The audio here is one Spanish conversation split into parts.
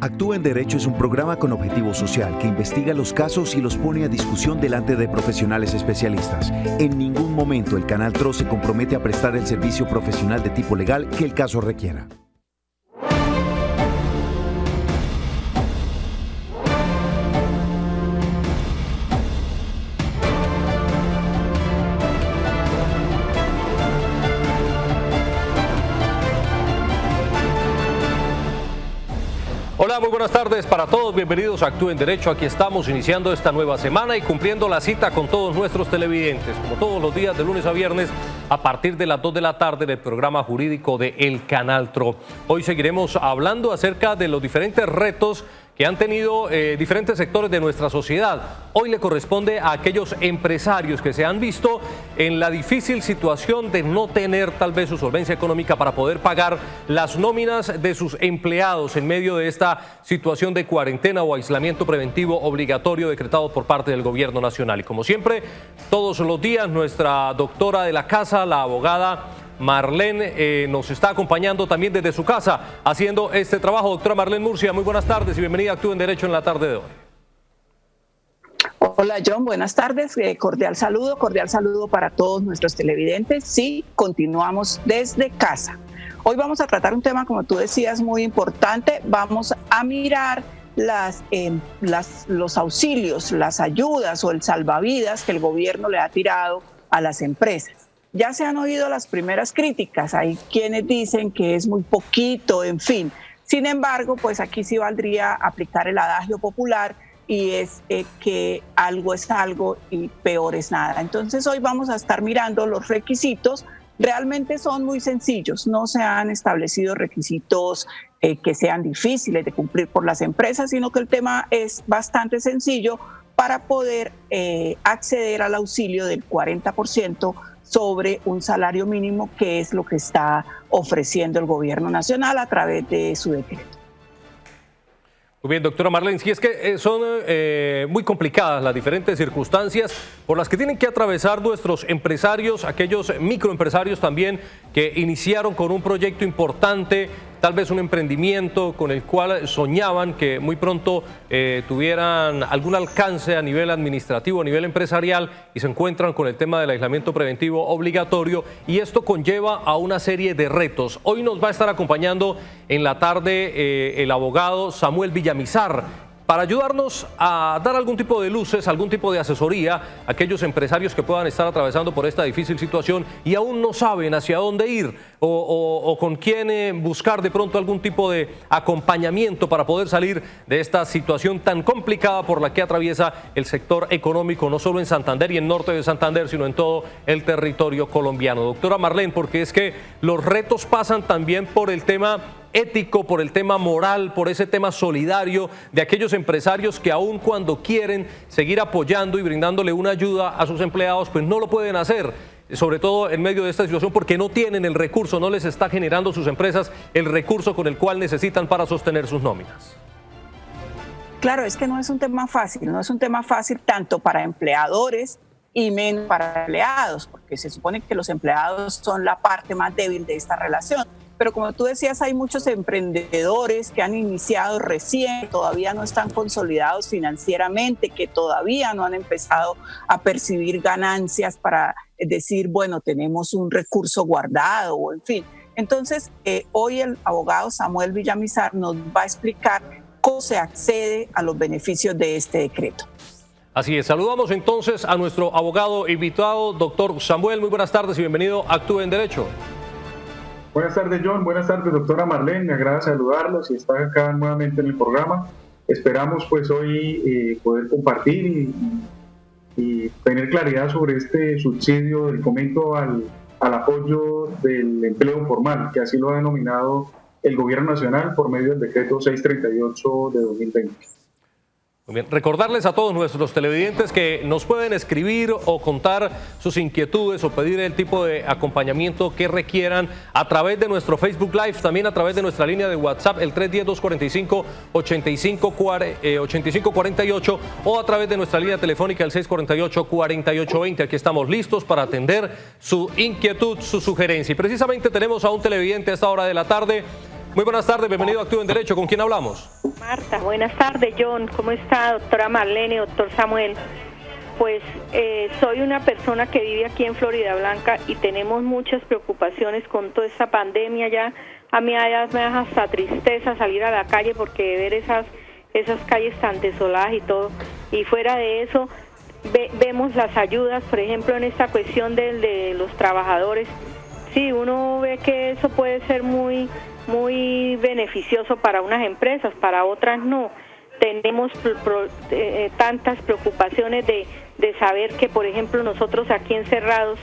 Actúa en Derecho es un programa con objetivo social que investiga los casos y los pone a discusión delante de profesionales especialistas. En ningún momento el Canal TRO se compromete a prestar el servicio profesional de tipo legal que el caso requiera. Hola, muy buenas tardes para todos, bienvenidos a Actúa en Derecho. Aquí estamos iniciando esta nueva semana y cumpliendo la cita con todos nuestros televidentes, como todos los días de lunes a viernes a partir de las 2 de la tarde del programa jurídico de El Canal TRO. Hoy seguiremos hablando acerca de los diferentes retos que han tenido diferentes sectores de nuestra sociedad. Hoy le corresponde a aquellos empresarios que se han visto en la difícil situación de no tener tal vez su solvencia económica para poder pagar las nóminas de sus empleados en medio de esta situación de cuarentena o aislamiento preventivo obligatorio decretado por parte del gobierno nacional. Y como siempre, todos los días nuestra doctora de la casa, la abogada Marlene, nos está acompañando también desde su casa haciendo este trabajo. Doctora Marlene Murcia, muy buenas tardes y bienvenida a Actúa en Derecho en la tarde de hoy. Hola John, buenas tardes, cordial saludo para todos nuestros televidentes. Sí, continuamos desde casa. Hoy vamos a tratar un tema, como tú decías, muy importante. Vamos a mirar los auxilios, las ayudas o el salvavidas que el gobierno le ha tirado a las empresas. Ya se han oído las primeras críticas, hay quienes dicen que es muy poquito, en fin. Sin embargo, pues aquí sí valdría aplicar el adagio popular y es que algo es algo y peor es nada. Entonces hoy vamos a estar mirando los requisitos. Realmente son muy sencillos, no se han establecido requisitos que sean difíciles de cumplir por las empresas, sino que el tema es bastante sencillo para poder acceder al auxilio del 40% sobre un salario mínimo, que es lo que está ofreciendo el gobierno nacional a través de su decreto. Muy bien, doctora Marlene, si es que son muy complicadas las diferentes circunstancias por las que tienen que atravesar nuestros empresarios, aquellos microempresarios también que iniciaron con un proyecto importante, tal vez un emprendimiento con el cual soñaban que muy pronto tuvieran algún alcance a nivel administrativo, a nivel empresarial, y se encuentran con el tema del aislamiento preventivo obligatorio, y esto conlleva a una serie de retos. Hoy nos va a estar acompañando en la tarde el abogado Samuel Villamizar, para ayudarnos a dar algún tipo de luces, algún tipo de asesoría a aquellos empresarios que puedan estar atravesando por esta difícil situación y aún no saben hacia dónde ir o con quién buscar de pronto algún tipo de acompañamiento para poder salir de esta situación tan complicada por la que atraviesa el sector económico, no solo en Santander y en norte de Santander, sino en todo el territorio colombiano. Doctora Marlene, porque es que los retos pasan también por el tema ético, por el tema moral, por ese tema solidario de aquellos empresarios que aun cuando quieren seguir apoyando y brindándole una ayuda a sus empleados, pues no lo pueden hacer, sobre todo en medio de esta situación porque no tienen el recurso, no les está generando sus empresas el recurso con el cual necesitan para sostener sus nóminas. Claro, es que no es un tema fácil tanto para empleadores y menos para empleados, porque se supone que los empleados son la parte más débil de esta relación. Pero como tú decías, hay muchos emprendedores que han iniciado recién, todavía no están consolidados financieramente, que todavía no han empezado a percibir ganancias para decir, bueno, tenemos un recurso guardado, o en fin. Entonces, hoy el abogado Samuel Villamizar nos va a explicar cómo se accede a los beneficios de este decreto. Así es, saludamos entonces a nuestro abogado invitado, doctor Samuel. Muy buenas tardes y bienvenido a Actúa en Derecho. Buenas tardes, John. Buenas tardes, doctora Marlene. Me agrada saludarlos y estar acá nuevamente en el programa. Esperamos pues hoy poder compartir y tener claridad sobre este subsidio del fomento al apoyo del empleo formal, que así lo ha denominado el Gobierno Nacional por medio del decreto 638 de 2020. Muy bien. Recordarles a todos nuestros televidentes que nos pueden escribir o contar sus inquietudes o pedir el tipo de acompañamiento que requieran a través de nuestro Facebook Live, también a través de nuestra línea de WhatsApp, el 310-245-8548 o a través de nuestra línea telefónica, el 648-4820. Aquí estamos listos para atender su inquietud, su sugerencia. Y precisamente tenemos a un televidente a esta hora de la tarde. Muy buenas tardes, bienvenido a Actúe en Derecho. ¿Con quién hablamos? Marta, buenas tardes, John. ¿Cómo está, doctora Marlene, doctor Samuel? Pues soy una persona que vive aquí en Florida Blanca y tenemos muchas preocupaciones con toda esta pandemia. Ya a mí ya me da hasta tristeza salir a la calle porque ver esas calles tan desoladas y todo. Y fuera de eso, vemos las ayudas, por ejemplo, en esta cuestión de los trabajadores. Sí, uno ve que eso puede ser muy beneficioso para unas empresas, para otras no. Tenemos tantas preocupaciones de saber que, por ejemplo, nosotros aquí encerrados,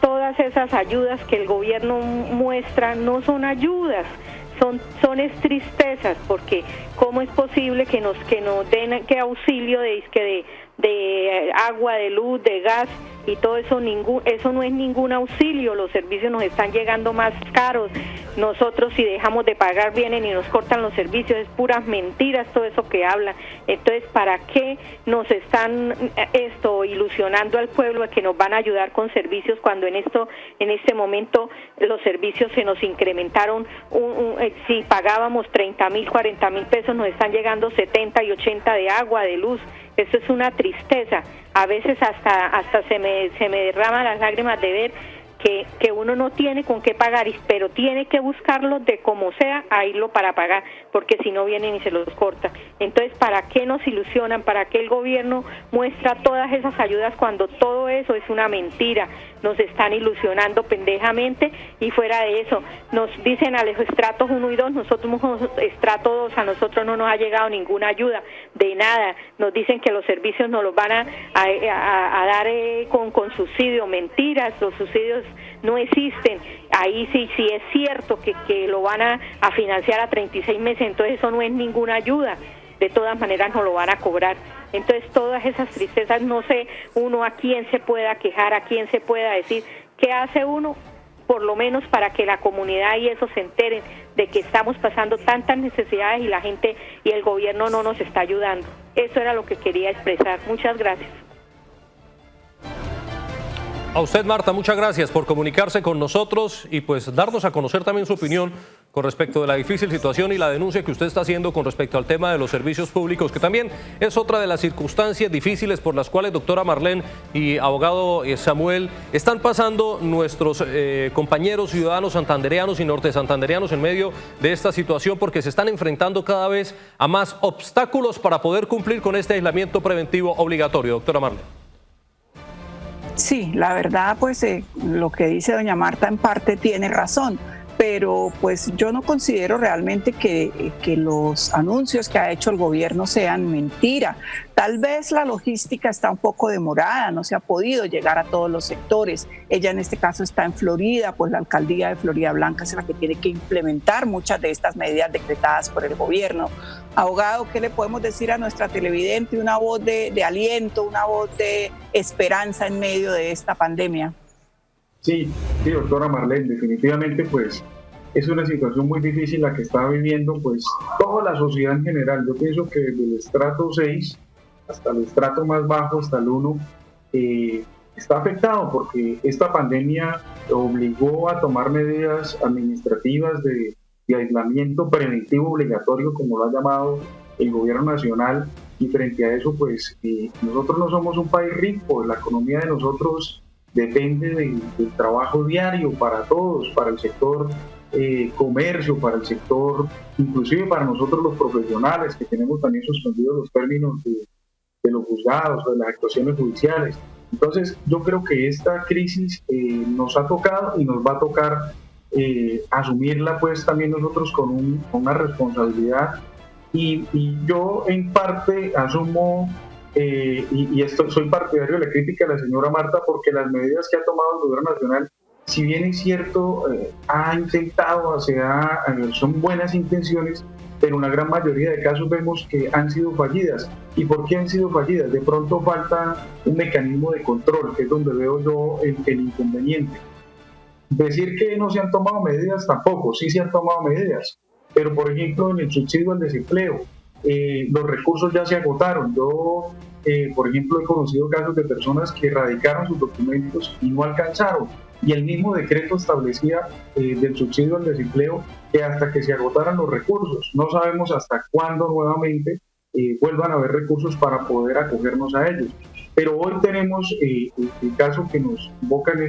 todas esas ayudas que el gobierno muestra no son ayudas, son tristezas, porque cómo es posible que nos den que auxilio de agua, de luz, de gas y todo eso, eso no es ningún auxilio. Los servicios nos están llegando más caros. Nosotros, si dejamos de pagar, vienen y nos cortan los servicios. Es puras mentiras todo eso que hablan. Entonces, ¿para qué nos están ilusionando al pueblo de que nos van a ayudar con servicios cuando en este momento los servicios se nos incrementaron? Si pagábamos 30,000, 40,000 pesos, nos están llegando 70 y 80 de agua, de luz. Eso es una tristeza. A veces hasta se me derraman las lágrimas de ver que uno no tiene con qué pagar, pero tiene que buscarlo de como sea a irlo para pagar, porque si no vienen y se los cortan. Entonces, ¿para qué nos ilusionan? ¿Para qué el gobierno muestra todas esas ayudas cuando todo eso es una mentira? Nos están ilusionando pendejamente, y fuera de eso, nos dicen a los estratos 1 y 2, nosotros somos estrato 2, a nosotros no nos ha llegado ninguna ayuda, de nada. Nos dicen que los servicios nos los van a dar con subsidio. Mentiras, los subsidios no existen. Ahí sí es cierto que lo van a financiar a 36 meses, entonces eso no es ninguna ayuda. De todas maneras no lo van a cobrar. Entonces todas esas tristezas, no sé uno a quién se pueda quejar, a quién se pueda decir, ¿qué hace uno? Por lo menos para que la comunidad y eso se enteren de que estamos pasando tantas necesidades y la gente y el gobierno no nos está ayudando. Eso era lo que quería expresar. Muchas gracias. A usted, Marta, muchas gracias por comunicarse con nosotros y pues darnos a conocer también su opinión con respecto de la difícil situación y la denuncia que usted está haciendo con respecto al tema de los servicios públicos, que también es otra de las circunstancias difíciles por las cuales, doctora Marlene y abogado Samuel, están pasando nuestros compañeros ciudadanos santandereanos y norte santandereanos en medio de esta situación, porque se están enfrentando cada vez a más obstáculos para poder cumplir con este aislamiento preventivo obligatorio. Doctora Marlene. Sí, la verdad, pues lo que dice doña Marta en parte tiene razón, pero pues yo no considero realmente que los anuncios que ha hecho el gobierno sean mentira. Tal vez la logística está un poco demorada, no se ha podido llegar a todos los sectores. Ella en este caso está en Florida, pues la alcaldía de Florida Blanca es la que tiene que implementar muchas de estas medidas decretadas por el gobierno. Abogado, ¿qué le podemos decir a nuestra televidente? Una voz de aliento, una voz de esperanza en medio de esta pandemia. Sí, doctora Marlene, definitivamente pues es una situación muy difícil la que está viviendo pues toda la sociedad en general. Yo pienso que desde el estrato 6 hasta el estrato más bajo, hasta el 1, está afectado porque esta pandemia obligó a tomar medidas administrativas de aislamiento preventivo obligatorio, como lo ha llamado el gobierno nacional, y frente a eso pues nosotros no somos un país rico, la economía de nosotros depende del trabajo diario para todos, para el sector comercio, para el sector, inclusive para nosotros los profesionales, que tenemos también suspendidos los términos de los juzgados, de las actuaciones judiciales. Entonces yo creo que esta crisis nos ha tocado y nos va a tocar asumirla pues también nosotros con una responsabilidad, y yo en parte asumo soy partidario de la crítica de la señora Marta, porque las medidas que ha tomado el gobierno nacional, si bien es cierto, ha intentado, son buenas intenciones, pero en la gran mayoría de casos vemos que han sido fallidas. ¿Y por qué han sido fallidas? De pronto falta un mecanismo de control, que es donde veo yo el inconveniente. Decir que no se han tomado medidas tampoco, sí se han tomado medidas, pero por ejemplo en el subsidio al desempleo, los recursos ya se agotaron. Yo, por ejemplo, he conocido casos de personas que radicaron sus documentos y no alcanzaron, y el mismo decreto establecía del subsidio al desempleo que hasta que se agotaran los recursos. No sabemos hasta cuándo nuevamente vuelvan a haber recursos para poder acogernos a ellos. Pero hoy tenemos el caso que nos invoca en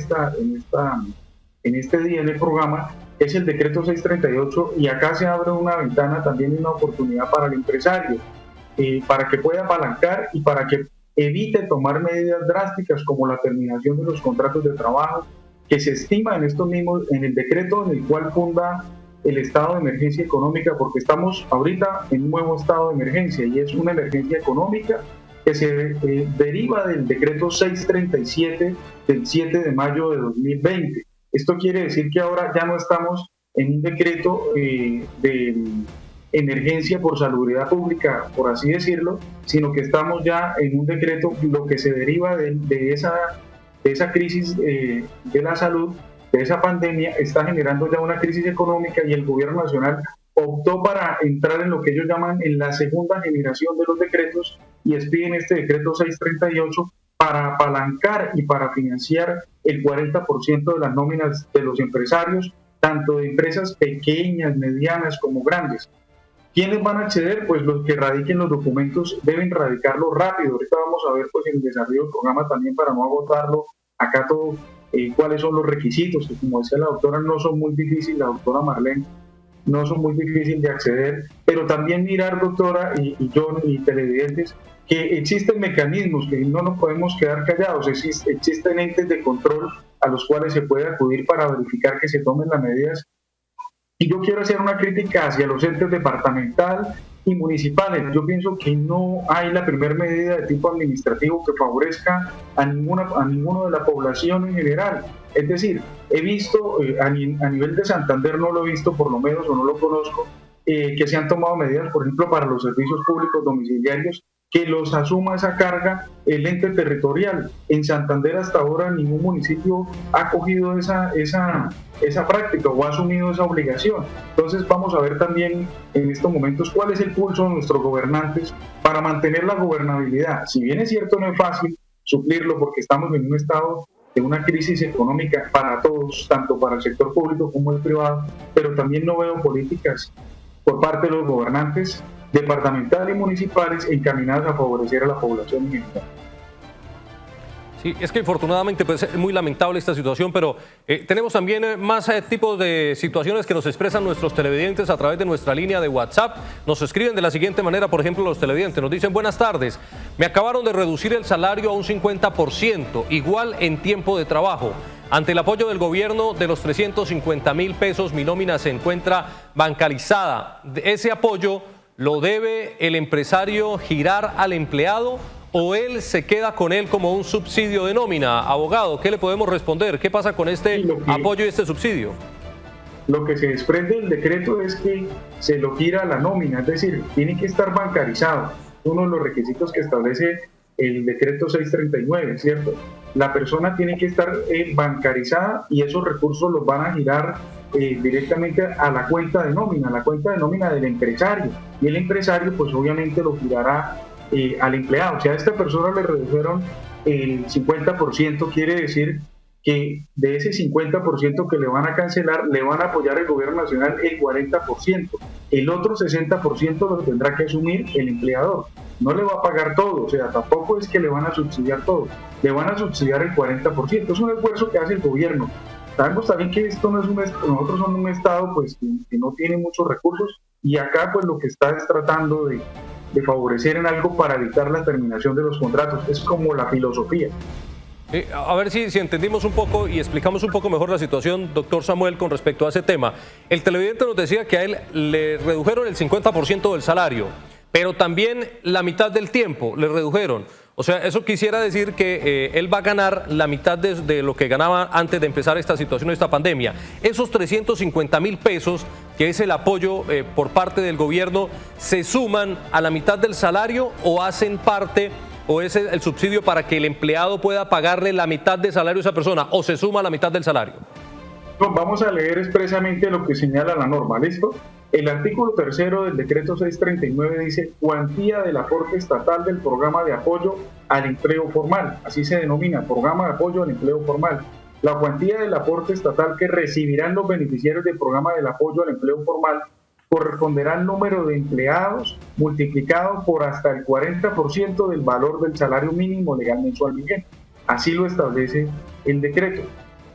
este día en el programa, que es el decreto 638, y acá se abre una ventana, también una oportunidad para el empresario, para que pueda apalancar y para que evite tomar medidas drásticas como la terminación de los contratos de trabajo, que se estima en el decreto en el cual funda el estado de emergencia económica, porque estamos ahorita en un nuevo estado de emergencia y es una emergencia económica que se deriva del decreto 637 del 7 de mayo de 2020. Esto quiere decir que ahora ya no estamos en un decreto de emergencia por salubridad pública, por así decirlo, sino que estamos ya en un decreto, lo que se deriva de esa crisis de la salud, de esa pandemia, está generando ya una crisis económica y el gobierno nacional optó para entrar en lo que ellos llaman en la segunda generación de los decretos y expiden este decreto 638 para apalancar y para financiar el 40% de las nóminas de los empresarios, tanto de empresas pequeñas, medianas como grandes. ¿Quiénes van a acceder? Pues los que radiquen los documentos deben radicarlos rápido. Ahorita vamos a ver pues en el desarrollo del programa también, para no agotarlo acá todo, cuáles son los requisitos, que como decía la doctora, no son muy difíciles, la doctora Marlene, no son muy difíciles de acceder, pero también mirar, doctora, y John y televidentes, que existen mecanismos, que no nos podemos quedar callados, existen entes de control a los cuales se puede acudir para verificar que se tomen las medidas. Y yo quiero hacer una crítica hacia los entes departamental y municipales. Yo pienso que no hay la primera medida de tipo administrativo que favorezca a ninguno de la población en general. Es decir, he visto, a nivel de Santander no lo he visto por lo menos, o no lo conozco, que se han tomado medidas, por ejemplo, para los servicios públicos domiciliarios, que los asuma esa carga el ente territorial. En Santander hasta ahora ningún municipio ha cogido esa práctica o ha asumido esa obligación. Entonces vamos a ver también en estos momentos cuál es el pulso de nuestros gobernantes para mantener la gobernabilidad. Si bien es cierto, no es fácil suplirlo porque estamos en un estado de una crisis económica para todos, tanto para el sector público como el privado, pero también no veo políticas por parte de los gobernantes departamentales y municipales encaminadas a favorecer a la población en general. Sí, es que infortunadamente pues, es muy lamentable esta situación, pero tenemos también más tipos de situaciones que nos expresan nuestros televidentes a través de nuestra línea de WhatsApp. Nos escriben de la siguiente manera, por ejemplo, los televidentes. Nos dicen: buenas tardes, me acabaron de reducir el salario a un 50%, igual en tiempo de trabajo. Ante el apoyo del gobierno de los 350.000 pesos, mi nómina se encuentra bancarizada. Ese apoyo ¿lo debe el empresario girar al empleado o él se queda con él como un subsidio de nómina? Abogado, ¿qué le podemos responder? ¿Qué pasa con este apoyo y este subsidio? Lo que se desprende del decreto es que se lo gira a la nómina, es decir, tiene que estar bancarizado. Uno de los requisitos que establece el decreto 639, ¿cierto? La persona tiene que estar bancarizada y esos recursos los van a girar directamente a la cuenta de nómina del empresario, y el empresario pues obviamente lo girará al empleado. O sea, a esta persona le redujeron el 50%, quiere decir que de ese 50% que le van a cancelar, le van a apoyar el gobierno nacional el 40%, el otro 60% lo tendrá que asumir el empleador. No le va a pagar todo, o sea, tampoco es que le van a subsidiar todo, le van a subsidiar el 40%. Es un esfuerzo que hace el gobierno. Sabemos también que esto no es nosotros somos un estado pues que no tiene muchos recursos, y acá pues lo que está es tratando de favorecer en algo para evitar la terminación de los contratos. Es como la filosofía. A ver si entendimos un poco y explicamos un poco mejor la situación, doctor Samuel, con respecto a ese tema. El televidente nos decía que a él le redujeron el 50% del salario, pero también la mitad del tiempo le redujeron. O sea, eso quisiera decir que él va a ganar la mitad de lo que ganaba antes de empezar esta situación, esta pandemia. Esos 350.000 pesos, que es el apoyo por parte del gobierno, ¿se suman a la mitad del salario o hacen parte, o es el subsidio para que el empleado pueda pagarle la mitad del salario a esa persona, o se suma a la mitad del salario? No, vamos a leer expresamente lo que señala la norma, ¿listo? El artículo 3 del decreto 639 dice: cuantía del aporte estatal del programa de apoyo al empleo formal, así se denomina, programa de apoyo al empleo formal. la cuantía del aporte estatal que recibirán los beneficiarios del programa del apoyo al empleo formal corresponderá al número de empleados multiplicado por hasta el 40% del valor del salario mínimo legal mensual vigente. Así lo establece el decreto.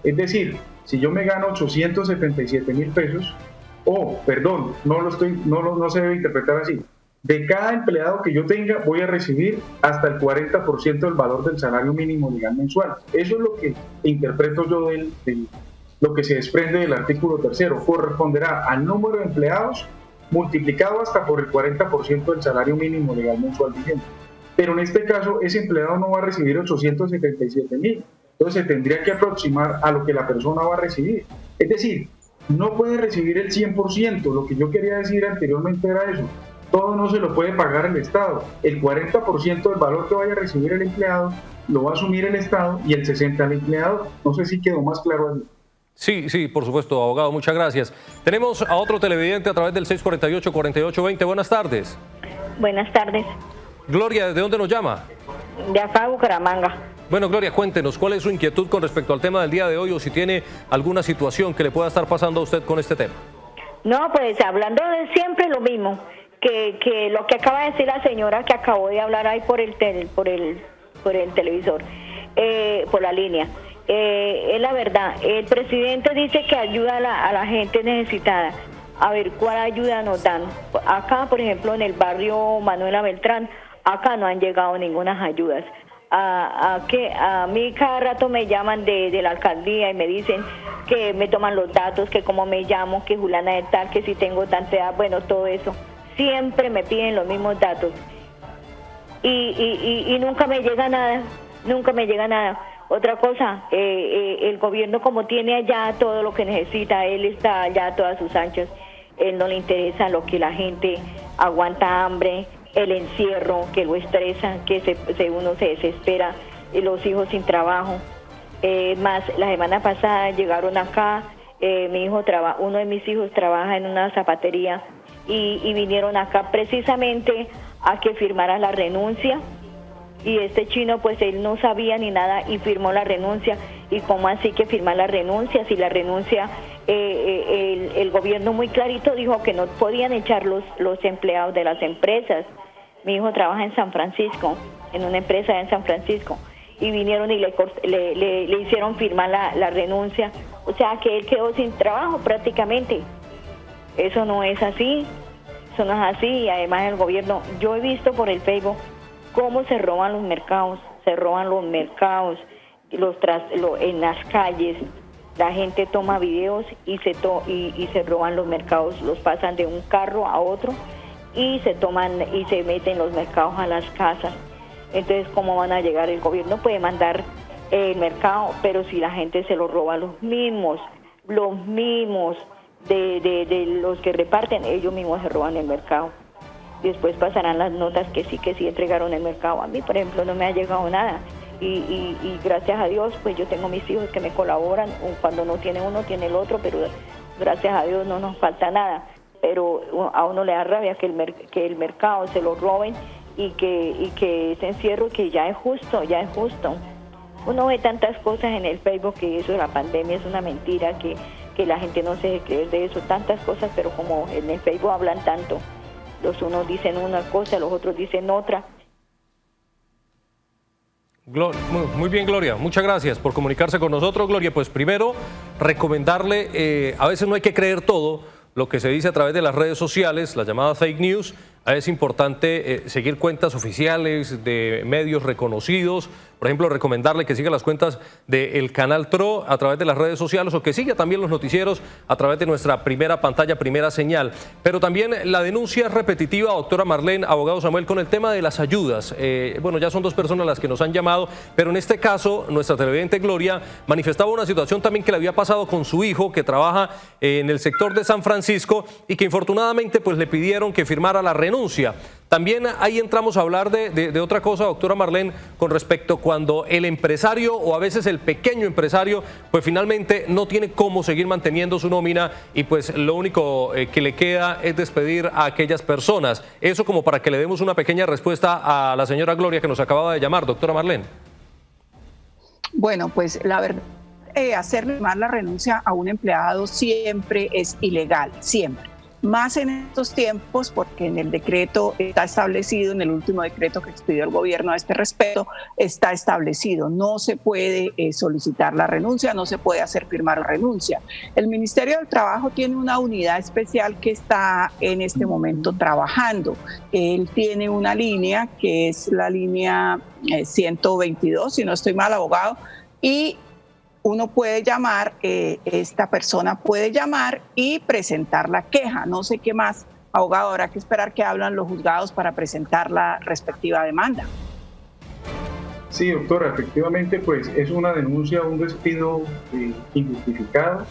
Es decir, si yo me gano 877.000 pesos, no se debe interpretar así. De cada empleado que yo tenga voy a recibir hasta el 40% del valor del salario mínimo legal mensual. Eso es lo que interpreto yo de lo que se desprende del artículo 3º. Corresponderá al número de empleados multiplicado hasta por el 40% del salario mínimo legal mensual vigente. Pero en este caso ese empleado no va a recibir 877.000, entonces se tendría que aproximar a lo que la persona va a recibir. Es decir, no puede recibir el 100%, lo que yo quería decir anteriormente era eso. Todo no se lo puede pagar el Estado. El 40% del valor que vaya a recibir el empleado lo va a asumir el Estado y el 60% el empleador. No sé si quedó más claro así. Sí, por supuesto, abogado, muchas gracias. Tenemos a otro televidente a través del 648-4820. Buenas tardes. Buenas tardes. Gloria, ¿desde dónde nos llama? De acá, Bucaramanga. Bueno, Gloria, cuéntenos, ¿cuál es su inquietud con respecto al tema del día de hoy o si tiene alguna situación que le pueda estar pasando a usted con este tema? No, pues hablando de siempre lo mismo, que lo que acaba de decir la señora que acabó de hablar ahí por el televisor, por la línea. Es la verdad, el presidente dice que ayuda a la gente necesitada. A ver, ¿cuál ayuda nos dan? Acá, por ejemplo, en el barrio Manuela Beltrán, acá no han llegado ninguna ayudas. A mí cada rato me llaman de la alcaldía y me dicen que me toman los datos, que cómo me llamo, que Juliana de tal, que si tengo tanta edad, bueno, todo eso. Siempre me piden los mismos datos y nunca me llega nada, Otra cosa, el gobierno como tiene allá todo lo que necesita, él está allá a todas sus anchas, él no le interesa lo que la gente aguanta hambre, el encierro que lo estresa, que uno se desespera, los hijos sin trabajo. Más, la semana pasada llegaron acá, uno de mis hijos trabaja en una zapatería y vinieron acá precisamente a que firmara la renuncia. Y este chino pues él no sabía ni nada y firmó la renuncia. ¿Y cómo así que firmar la renuncia? Si la renuncia, el gobierno muy clarito dijo que no podían echar los empleados de las empresas. Mi hijo trabaja en San Francisco, en una empresa en San Francisco, y vinieron y le hicieron firmar la renuncia. O sea que él quedó sin trabajo prácticamente. Eso no es así, y además el gobierno, yo he visto por el Facebook cómo se roban los mercados, en las calles, la gente toma videos y se roban los mercados, los pasan de un carro a otro y se meten los mercados a las casas. Entonces, ¿cómo van a llegar? El gobierno puede mandar el mercado, pero si la gente se lo roba, los mismos de los que reparten, ellos mismos se roban el mercado. Después pasarán las notas que sí entregaron el mercado. A mí, por ejemplo, no me ha llegado nada. Y gracias a Dios, pues yo tengo mis hijos que me colaboran. Cuando no tiene uno, tiene el otro, pero gracias a Dios no nos falta nada. Pero a uno le da rabia que el mercado se lo roben y que ese encierro que ya es justo. Uno ve tantas cosas en el Facebook que eso de la pandemia es una mentira, que la gente no se cree de eso, tantas cosas, pero como en el Facebook hablan tanto, los unos dicen una cosa, los otros dicen otra. Muy bien, Gloria, muchas gracias por comunicarse con nosotros. Gloria, pues primero recomendarle, a veces no hay que creer todo lo que se dice a través de las redes sociales, las llamadas fake news. Es importante seguir cuentas oficiales de medios reconocidos. Por ejemplo, recomendarle que siga las cuentas del canal TRO a través de las redes sociales o que siga también los noticieros a través de nuestra primera pantalla, primera señal. Pero también la denuncia es repetitiva, doctora Marlene, abogado Samuel, con el tema de las ayudas. Bueno, ya son dos personas las que nos han llamado, pero en este caso nuestra televidente Gloria manifestaba una situación también que le había pasado con su hijo que trabaja en el sector de San Francisco y que infortunadamente pues le pidieron que firmara la renuncia. También ahí entramos a hablar de otra cosa, doctora Marlene, con respecto cuando el empresario o a veces el pequeño empresario pues finalmente no tiene cómo seguir manteniendo su nómina y pues lo único que le queda es despedir a aquellas personas. Eso como para que le demos una pequeña respuesta a la señora Gloria que nos acababa de llamar, doctora Marlene. Bueno, pues la verdad hacerle firmar la renuncia a un empleado siempre es ilegal, siempre. Más en estos tiempos, porque en el decreto está establecido, en el último decreto que expidió el gobierno a este respecto, está establecido, no se puede solicitar la renuncia, no se puede hacer firmar la renuncia. El Ministerio del Trabajo tiene una unidad especial que está en este momento trabajando. Él tiene una línea que es la línea 122, si no estoy mal, abogado, y uno puede llamar, esta persona puede llamar y presentar la queja. No sé qué más, abogado, habrá que esperar que hablan los juzgados para presentar la respectiva demanda. Sí, doctora, efectivamente, pues es una denuncia, un despido injustificado,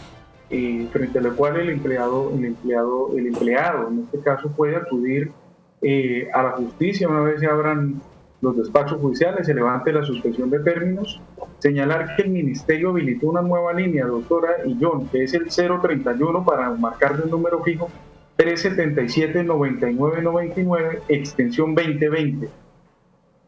frente a lo cual el empleado, en este caso, puede acudir a la justicia una vez se abran los despachos judiciales, se levante la suspensión de términos. Señalar que el Ministerio habilitó una nueva línea, doctora y John, que es el 031 para marcar un número fijo, 377-9999, extensión 2020.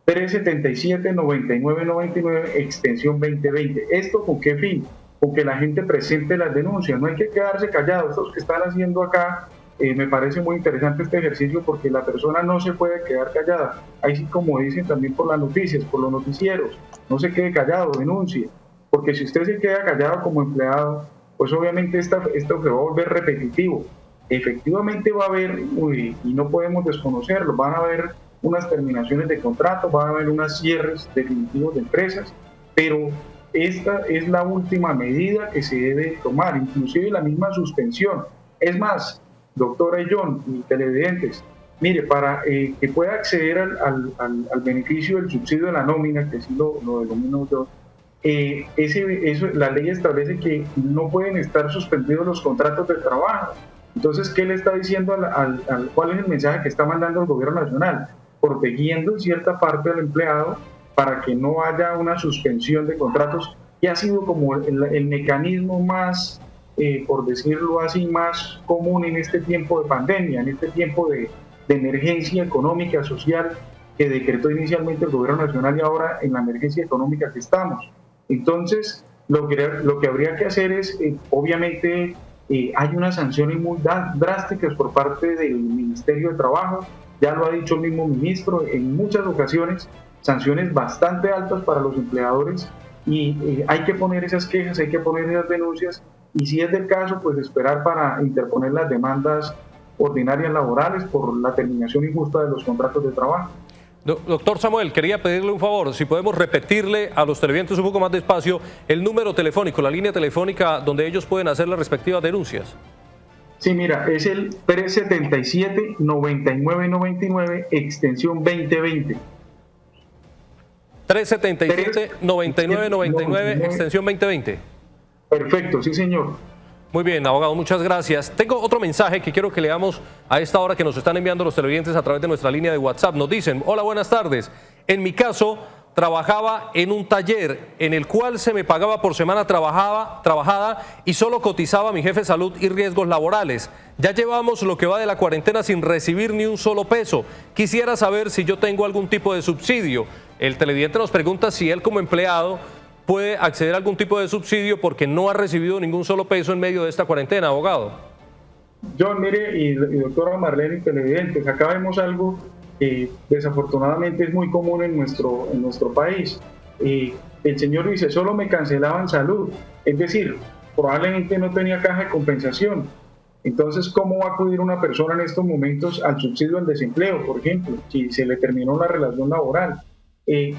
377-9999, extensión 2020. ¿Esto con qué fin? Con que la gente presente las denuncias. No hay que quedarse callados. Estos que están haciendo acá, me parece muy interesante este ejercicio porque la persona no se puede quedar callada. Ahí sí, como dicen también por las noticias, por los noticieros, no se quede callado, denuncie. Porque si usted se queda callado como empleado, pues obviamente esto se va a volver repetitivo. Efectivamente va a haber, y no podemos desconocerlo, van a haber unas terminaciones de contrato, van a haber unos cierres definitivos de empresas, pero esta es la última medida que se debe tomar, inclusive la misma suspensión. Es más, doctora y John y televidentes, mire, para que pueda acceder al beneficio del subsidio de la nómina, que sí lo denomino yo, la ley establece que no pueden estar suspendidos los contratos de trabajo. Entonces, ¿qué le está diciendo cuál es el mensaje que está mandando el gobierno nacional? Protegiendo en cierta parte al empleado para que no haya una suspensión de contratos, que ha sido como el mecanismo más, por decirlo así, más común en este tiempo de pandemia, en este tiempo de emergencia económica, social, que decretó inicialmente el gobierno nacional y ahora en la emergencia económica que estamos. Entonces, lo que habría que hacer es, obviamente, hay unas sanciones muy drásticas por parte del Ministerio de Trabajo, ya lo ha dicho el mismo ministro en muchas ocasiones, sanciones bastante altas para los empleadores, y hay que poner esas quejas, hay que poner esas denuncias, y si es del caso, pues esperar para interponer las demandas ordinarias laborales por la terminación injusta de los contratos de trabajo. Doctor Samuel, quería pedirle un favor, si podemos repetirle a los televidentes un poco más despacio el número telefónico, la línea telefónica donde ellos pueden hacer las respectivas denuncias. Sí, mira, es el 377-9999, extensión 2020. 377-9999, extensión 2020. Perfecto, sí señor. Muy bien, abogado, muchas gracias. Tengo otro mensaje que quiero que leamos a esta hora que nos están enviando los televidentes a través de nuestra línea de WhatsApp. Nos dicen: hola, buenas tardes. En mi caso, trabajaba en un taller en el cual se me pagaba por semana trabajada y solo cotizaba mi jefe de salud y riesgos laborales. Ya llevamos lo que va de la cuarentena sin recibir ni un solo peso. Quisiera saber si yo tengo algún tipo de subsidio. El televidente nos pregunta si él como empleado puede acceder a algún tipo de subsidio porque no ha recibido ningún solo peso en medio de esta cuarentena, abogado. John, mire, y doctora Marlene y televidentes, acá vemos algo que desafortunadamente es muy común en nuestro país. El señor dice, solo me cancelaban salud, es decir, probablemente no tenía caja de compensación. Entonces, ¿cómo va a acudir una persona en estos momentos al subsidio al desempleo, por ejemplo, si se le terminó la relación laboral?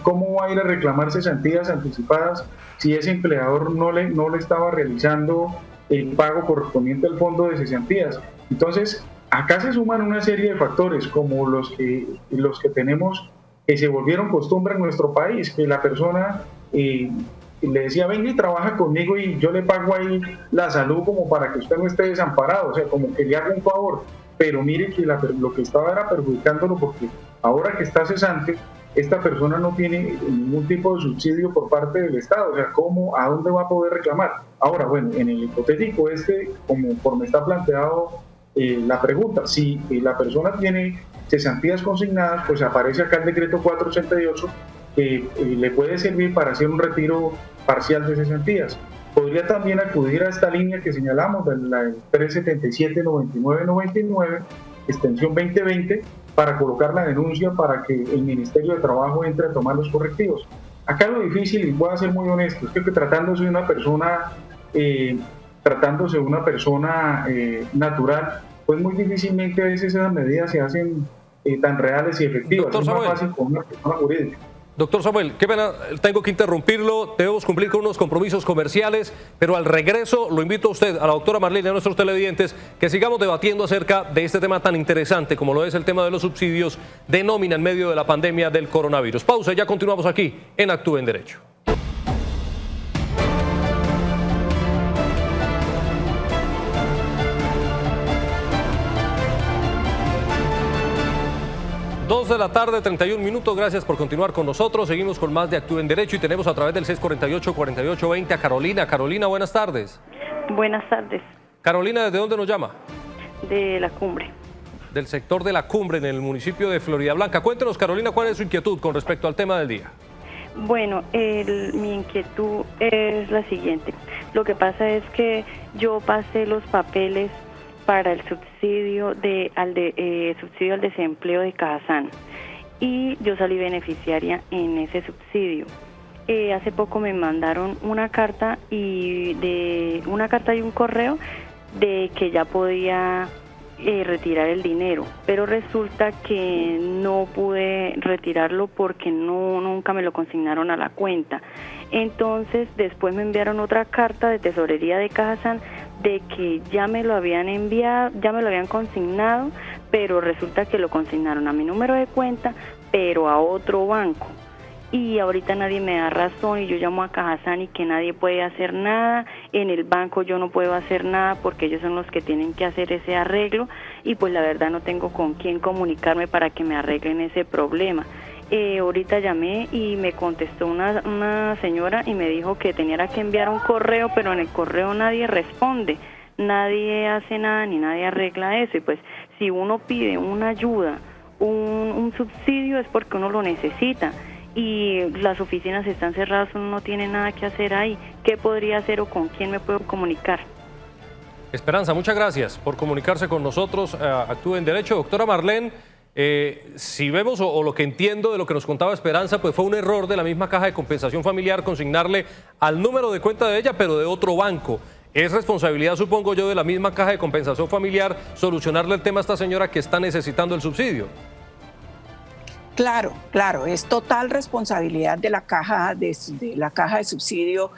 ¿Cómo va a ir a reclamar cesantías anticipadas si ese empleador no le estaba realizando el pago correspondiente al fondo de cesantías? Entonces, acá se suman una serie de factores como los que tenemos, que se volvieron costumbre en nuestro país, que la persona le decía, venga y trabaja conmigo y yo le pago ahí la salud como para que usted no esté desamparado, o sea, como que le haga un favor, pero mire que lo que estaba era perjudicándolo, porque ahora que está cesante, esta persona no tiene ningún tipo de subsidio por parte del Estado, o sea, ¿a dónde va a poder reclamar? Ahora, bueno, en el hipotético conforme está planteado la pregunta, si la persona tiene cesantías consignadas, pues aparece acá el decreto 488 que le puede servir para hacer un retiro parcial de cesantías. podría también acudir a esta línea que señalamos, la 377-9999, extensión 2020, para colocar la denuncia para que el Ministerio de Trabajo entre a tomar los correctivos. Acá lo difícil, y voy a ser muy honesto, es que tratándose de una persona natural, pues muy difícilmente a veces esas medidas se hacen tan reales y efectivas. Doctor Samuel, es más fácil con una persona jurídica. Doctor Samuel, qué pena, tengo que interrumpirlo, debemos cumplir con unos compromisos comerciales, pero al regreso lo invito a usted, a la doctora Marlene y a nuestros televidentes, que sigamos debatiendo acerca de este tema tan interesante como lo es el tema de los subsidios de nómina en medio de la pandemia del coronavirus. Pausa y ya continuamos aquí en Actúe en Derecho. De la tarde, 31 minutos. Gracias por continuar con nosotros. Seguimos con más de Actúe en Derecho y tenemos a través del 648-4820 a Carolina. Carolina, buenas tardes. Buenas tardes. Carolina, ¿desde dónde nos llama? De La Cumbre. Del sector de La Cumbre, en el municipio de Floridablanca. Cuéntenos, Carolina, ¿cuál es su inquietud con respecto al tema del día? Bueno, mi inquietud es la siguiente. Lo que pasa es que yo pasé los papeles para el subsidio subsidio al desempleo de Cajazán y yo salí beneficiaria en ese subsidio. Hace poco me mandaron una carta y un correo de que ya podía retirar el dinero, pero resulta que no pude retirarlo porque nunca me lo consignaron a la cuenta. Entonces después me enviaron otra carta de tesorería de Cajazán de que ya me lo habían enviado, ya me lo habían consignado, pero resulta que lo consignaron a mi número de cuenta, pero a otro banco. Y ahorita nadie me da razón y yo llamo a Cajazán y que nadie puede hacer nada. En el banco yo no puedo hacer nada porque ellos son los que tienen que hacer ese arreglo y pues la verdad no tengo con quién comunicarme para que me arreglen ese problema. Ahorita llamé y me contestó una señora y me dijo que tenía que enviar un correo, pero en el correo nadie responde, nadie hace nada ni nadie arregla eso. Y pues si uno pide una ayuda, un subsidio es porque uno lo necesita y las oficinas están cerradas, uno no tiene nada que hacer ahí. ¿Qué podría hacer o con quién me puedo comunicar? Esperanza, muchas gracias por comunicarse con nosotros. Actúe en Derecho. Doctora Marlene, si vemos o lo que entiendo de lo que nos contaba Esperanza, pues fue un error de la misma Caja de Compensación Familiar consignarle al número de cuenta de ella, pero de otro banco. Es responsabilidad, supongo yo, de la misma Caja de Compensación Familiar solucionarle el tema a esta señora que está necesitando el subsidio. Claro, es total responsabilidad de la caja de subsidio